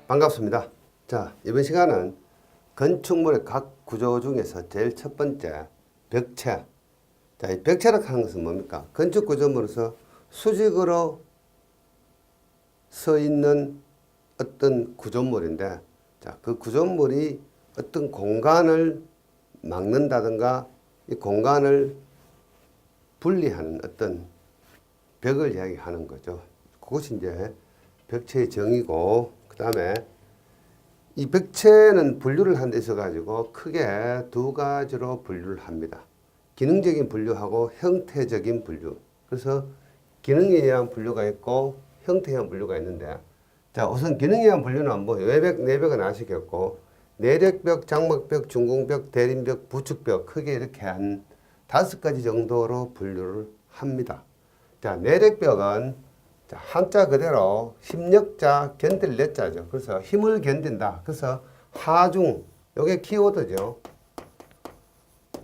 반갑습니다. 자, 이번 시간은 건축물의 각 구조 중에서 제일 첫 번째 벽체. 자, 이 벽체라고 하는 것은 뭡니까? 건축 구조물에서 수직으로 서 있는 어떤 구조물인데, 자, 그 구조물이 어떤 공간을 막는다든가 이 공간을 분리하는 어떤 벽을 이야기하는 거죠. 그것이 이제 벽체의 정의고, 그 다음에 이 벽체는 분류를 한 데 있어 가지고 크게 두 가지로 분류를 합니다. 기능적인 분류하고 형태적인 분류. 그래서 기능에 의한 분류가 있고 형태에 의한 분류가 있는데, 자, 우선 기능에 의한 분류는 뭐 외벽, 내벽은 아시겠고, 내력벽, 장막벽, 중공벽, 대림벽, 부축벽 크게 이렇게 한 5가지 정도로 분류를 합니다. 자, 내력벽은 자, 한자 그대로 힘력자 견딜 내자죠. 그래서 힘을 견딘다. 그래서 하중, 요게 키워드죠.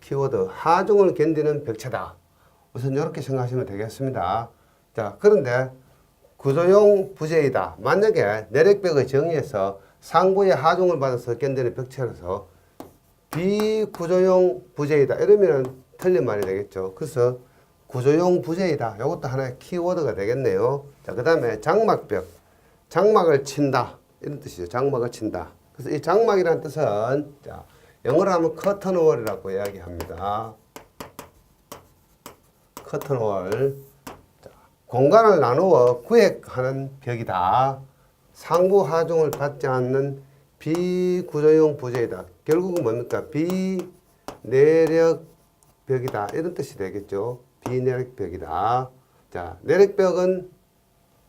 키워드, 하중을 견디는 벽체다. 우선 이렇게 생각하시면 되겠습니다. 자, 그런데 구조용 부재이다. 만약에 내력벽의 정의에서 상부의 하중을 받아서 견디는 벽체라서 비구조용 부재이다. 이러면 틀린 말이 되겠죠. 그래서 구조용 부재이다. 이것도 하나의 키워드가 되겠네요. 자, 그 다음에 장막벽. 장막을 친다. 이런 뜻이죠. 장막을 친다. 그래서 이 장막이라는 뜻은, 자, 영어로 하면 커튼월이라고 이야기합니다. 커튼월. 자, 공간을 나누어 구획하는 벽이다. 상부 하중을 받지 않는 비구조용 부재이다. 결국은 뭡니까? 비내력벽이다. 이런 뜻이 되겠죠. 비내력벽이다. 자, 내력벽은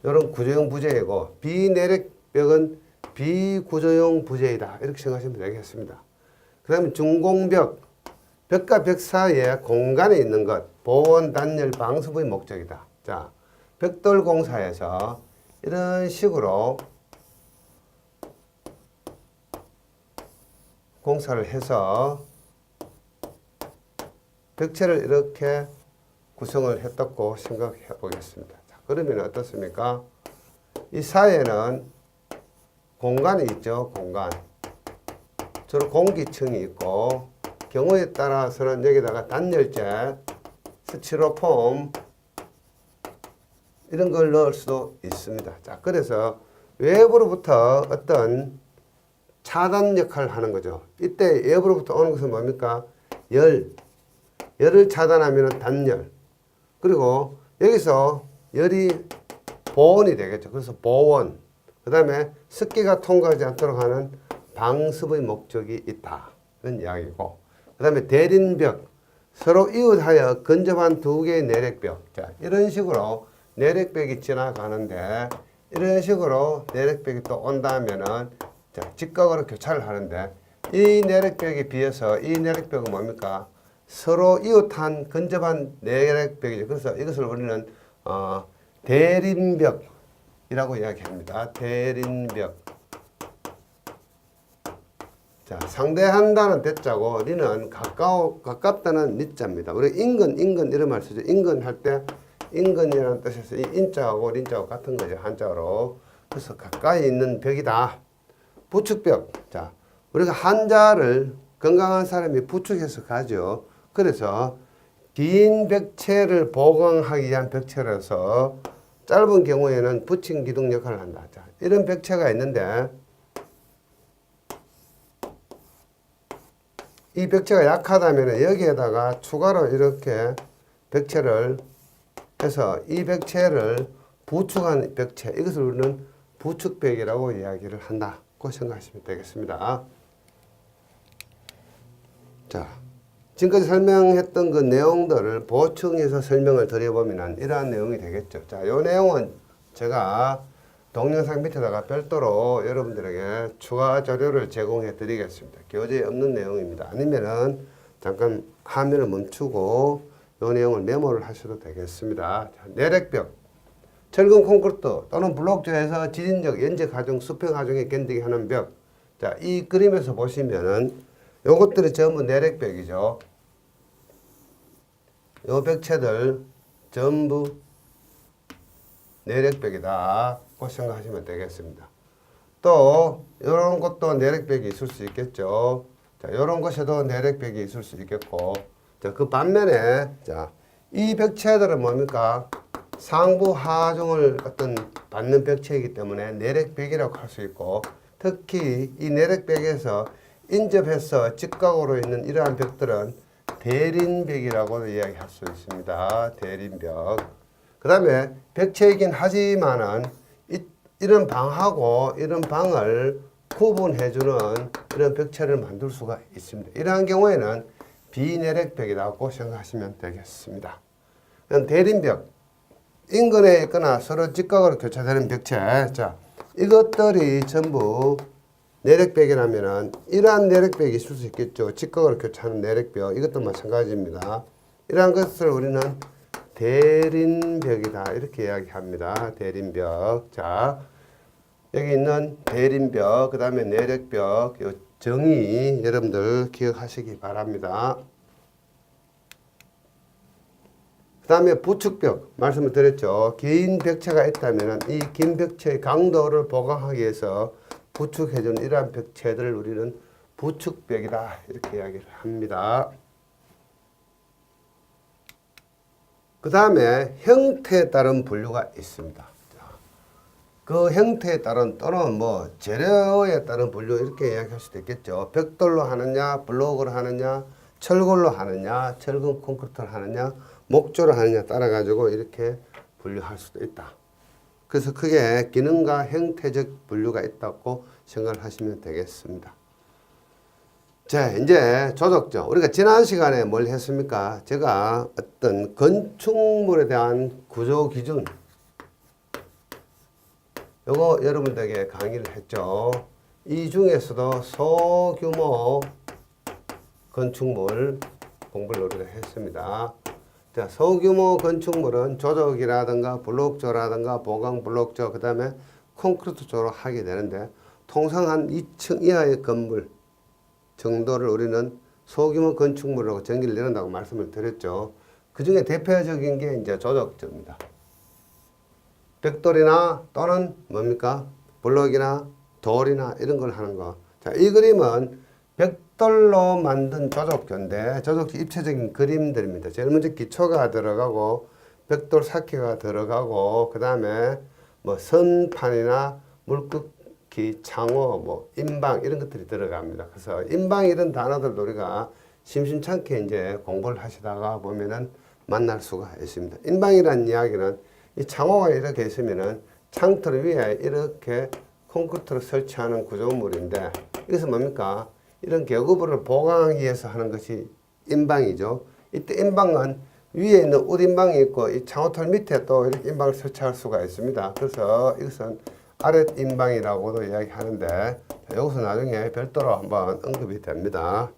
이런 구조용 부재이고, 비내력벽은 비구조용 부재이다. 이렇게 생각하시면 되겠습니다. 그 다음에 중공벽, 벽과 벽 사이에 공간에 있는 것, 보온, 단열, 방수부의 목적이다. 자, 벽돌 공사에서 이런 식으로 공사를 해서 벽체를 이렇게 구성을 했다고 생각해 보겠습니다. 자, 그러면 어떻습니까? 이 사이에는 공간이 있죠. 공간. 주로 공기층이 있고, 경우에 따라서는 여기다가 단열재, 스티로폼 이런 걸 넣을 수도 있습니다. 자, 그래서 외부로부터 어떤 차단 역할을 하는 거죠. 이때 외부로부터 오는 것은 뭡니까? 열을 차단하면 단열. 그리고 여기서 열이 보온이 되겠죠. 그래서 보온. 그 다음에 습기가 통과하지 않도록 하는 방습의 목적이 있다. 이런 이야기고. 그 다음에 대림벽. 서로 이웃하여 근접한 두 개의 내력벽. 자, 이런 식으로 내력벽이 지나가는데, 이런 식으로 내력벽이 또 온다면은, 자, 직각으로 교차를 하는데, 이 내력벽에 비해서 이 내력벽은 뭡니까? 서로 이웃한 근접한 내력벽이죠. 그래서 이것을 우리는 대림벽이라고 이야기합니다. 대림벽. 자, 상대한다는 대자고, 리는 가깝다는 리자입니다. 우리 인근 이런 말 쓰죠. 인근 할 때 인근이라는 뜻에서 이 인자하고 린자하고 같은 거죠. 한자로. 그래서 가까이 있는 벽이다. 부축벽. 자, 우리가 한자를 건강한 사람이 부축해서 가죠. 그래서 긴 벽체를 보강하기 위한 벽체라서 짧은 경우에는 붙임 기둥 역할을 한다. 자, 이런 벽체가 있는데, 이 벽체가 약하다면 여기에다가 추가로 이렇게 벽체를 해서 이 벽체를 부축한 벽체, 이것을 우리는 부축벽이라고 이야기를 한다고 생각하시면 되겠습니다. 자, 지금까지 설명했던 그 내용들을 보충해서 설명을 드려보면 이러한 내용이 되겠죠. 자, 이 내용은 제가 동영상 밑에다가 별도로 여러분들에게 추가 자료를 제공해 드리겠습니다. 교재에 없는 내용입니다. 아니면은 잠깐 화면을 멈추고 이 내용을 메모를 하셔도 되겠습니다. 자, 내력벽, 철근 콘크리트 또는 블록조에서 지진적, 연적 하중, 수평 하중에 견디게 하는 벽. 자, 이 그림에서 보시면은 요것들이 전부 내력벽이죠. 요 벽체들 전부 내력벽이다 고 생각하시면 되겠습니다. 또 이런 것도 내력벽이 있을 수 있겠죠. 자, 이런 것에도 내력벽이 있을 수 있겠고, 자, 그 반면에 자, 이 벽체들은 뭡니까? 상부 하중을 어떤 받는 벽체이기 때문에 내력벽이라고 할 수 있고, 특히 이 내력벽에서 인접해서 직각으로 있는 이러한 벽들은 대린벽이라고 이야기할 수 있습니다. 대린벽. 그 다음에 벽체이긴 하지만은 이런 방하고 이런 방을 구분해주는 이런 벽체를 만들 수가 있습니다. 이러한 경우에는 비내력벽이라고 생각하시면 되겠습니다. 대린벽, 인근에 있거나 서로 직각으로 교차되는 벽체. 자, 이것들이 전부 내력벽이라면은 이러한 내력벽이 있을 수 있겠죠. 직각으로 교차하는 내력벽. 이것도 마찬가지입니다. 이러한 것을 우리는 대린벽이다. 이렇게 이야기합니다. 대린벽. 자, 여기 있는 대린벽, 그 다음에 내력벽, 요 정의 여러분들 기억하시기 바랍니다. 그 다음에 부축벽, 말씀을 드렸죠. 긴 벽체가 있다면 이 긴 벽체의 강도를 보강하기 위해서 부축해준 이러한 벽체들을 우리는 부축벽이다. 이렇게 이야기를 합니다. 그 다음에 형태에 따른 분류가 있습니다. 그 형태에 따른 또는 뭐 재료에 따른 분류 이렇게 이야기할 수도 있겠죠. 벽돌로 하느냐, 블록으로 하느냐, 철골로 하느냐, 철근 콘크리트를 하느냐, 목조로 하느냐 따라 가지고 이렇게 분류할 수도 있다. 그래서 크게 기능과 형태적 분류가 있다고 생각을 하시면 되겠습니다. 자, 이제 조적죠. 우리가 지난 시간에 뭘 했습니까? 제가 어떤 건축물에 대한 구조 기준, 요거 여러분들에게 강의를 했죠. 이 중에서도 소규모 건축물 공부를 우리가 했습니다. 자, 소규모 건축물은 조적이라든가 블록조라든가 보강 블록조, 그 다음에 콘크리트조로 하게 되는데, 통상 한 2층 이하의 건물 정도를 우리는 소규모 건축물로 정의를 내린다고 말씀을 드렸죠. 그 중에 대표적인 게 이제 조적조입니다. 벽돌이나 또는 뭡니까? 블록이나 돌이나 이런 걸 하는 거. 자, 이 그림은 벽돌로 만든 조적조인데, 조적조 입체적인 그림들입니다. 제일 먼저 기초가 들어가고, 벽돌 사키가 들어가고, 그 다음에 뭐 선판이나 물끄기, 창호, 뭐 인방 이런 것들이 들어갑니다. 그래서 인방 이런 단어들도 우리가 심심찮게 이제 공부를 하시다가 보면은 만날 수가 있습니다. 인방이라는 이야기는 이 창호가 이렇게 있으면은 창틀 위에 이렇게 콘크리트를 설치하는 구조물인데, 이것은 뭡니까? 이런 격우부를 보강하기 위해서 하는 것이 인방이죠. 이때 인방은 위에 있는 웃인방이 있고 이 창호틀 밑에 또 이렇게 인방을 설치할 수가 있습니다. 그래서 이것은 아랫 인방이라고도 이야기하는데, 여기서 나중에 별도로 한번 언급이 됩니다.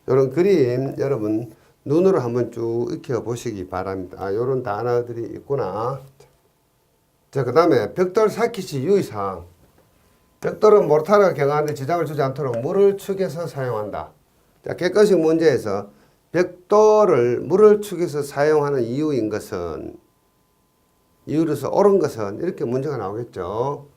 이런 그림 여러분 눈으로 한번 쭉 익혀보시기 바랍니다. 이런 단어들이 있구나. 자, 그 다음에 벽돌 사키시 유의사항. 벽돌은 모르타르가 경하는데 지장을 주지 않도록 물을 축에서 사용한다. 자, 객관식 문제에서 벽돌을 물을 축에서 사용하는 이유인 것은, 이유로서 옳은 것은 이렇게 문제가 나오겠죠.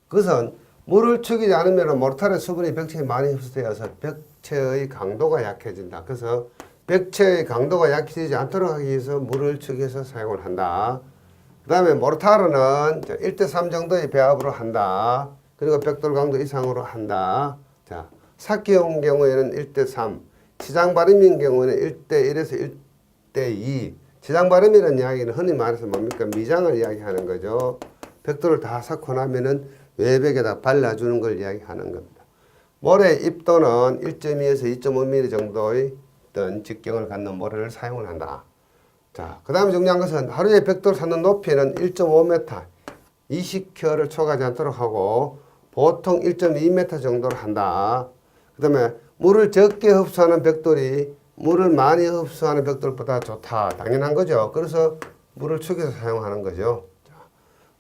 그것은 물을 축이지 않으면 모르타르 수분이 벽체에 많이 흡수되어서 벽체의 강도가 약해진다. 그래서 벽체의 강도가 약해지지 않도록 하기 위해서 물을 축에서 사용을 한다. 그 다음에 모르타르는 1대3 정도의 배합으로 한다. 그리고 벽돌 강도 이상으로 한다. 자, 사키용 경우에는 1대3, 지장바람인 경우에는 1대1에서 1대2. 지장바람이라는 이야기는 흔히 말해서 뭡니까? 미장을 이야기하는 거죠. 벽돌을 다 쌓고 나면은 외벽에다 발라주는 걸 이야기하는 겁니다. 모래 입도는 1.2에서 2.5mm 정도의 어떤 직경을 갖는 모래를 사용을 한다. 자, 그 다음에 중요한 것은 하루에 벽돌 쌓는 높이는 1.5m, 20켜를 초과하지 않도록 하고 보통 1.2m 정도를 한다. 그 다음에 물을 적게 흡수하는 벽돌이 물을 많이 흡수하는 벽돌보다 좋다. 당연한 거죠. 그래서 물을 축에서 사용하는 거죠. 자,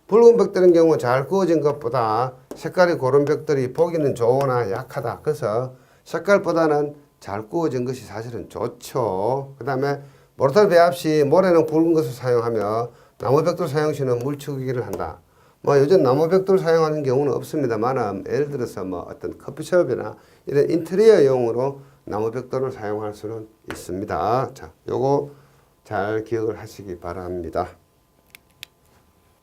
붉은 벽돌인 경우 잘 구워진 것보다 색깔이 고른 벽돌이 보기는 좋으나 약하다. 그래서 색깔보다는 잘 구워진 것이 사실은 좋죠. 그 다음에 모르타르 배합 시 모래는 굵은 것을 사용하며 나무 벽돌 사용 시는 물 축이기를 한다. 뭐 요즘 나무 벽돌 사용하는 경우는 없습니다만 예를 들어서 뭐 어떤 커피숍이나 이런 인테리어용으로 나무 벽돌을 사용할 수는 있습니다. 자, 요거 잘 기억을 하시기 바랍니다.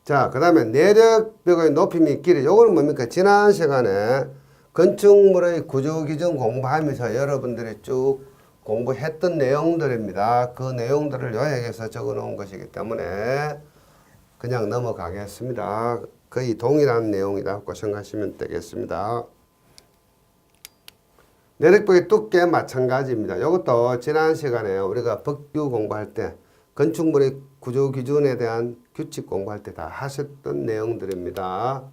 자, 그 다음에 내력벽의 높이 및 길이. 요거는 뭡니까? 지난 시간에 건축물의 구조 기준 공부하면서 여러분들이 쭉 공부했던 내용들입니다. 그 내용들을 요약해서 적어 놓은 것이기 때문에 그냥 넘어가겠습니다. 거의 동일한 내용이라고 생각하시면 되겠습니다. 내력벽의 두께 마찬가지입니다. 이것도 지난 시간에 우리가 법규 공부할 때 건축물의 구조 기준에 대한 규칙 공부할 때 다 하셨던 내용들입니다.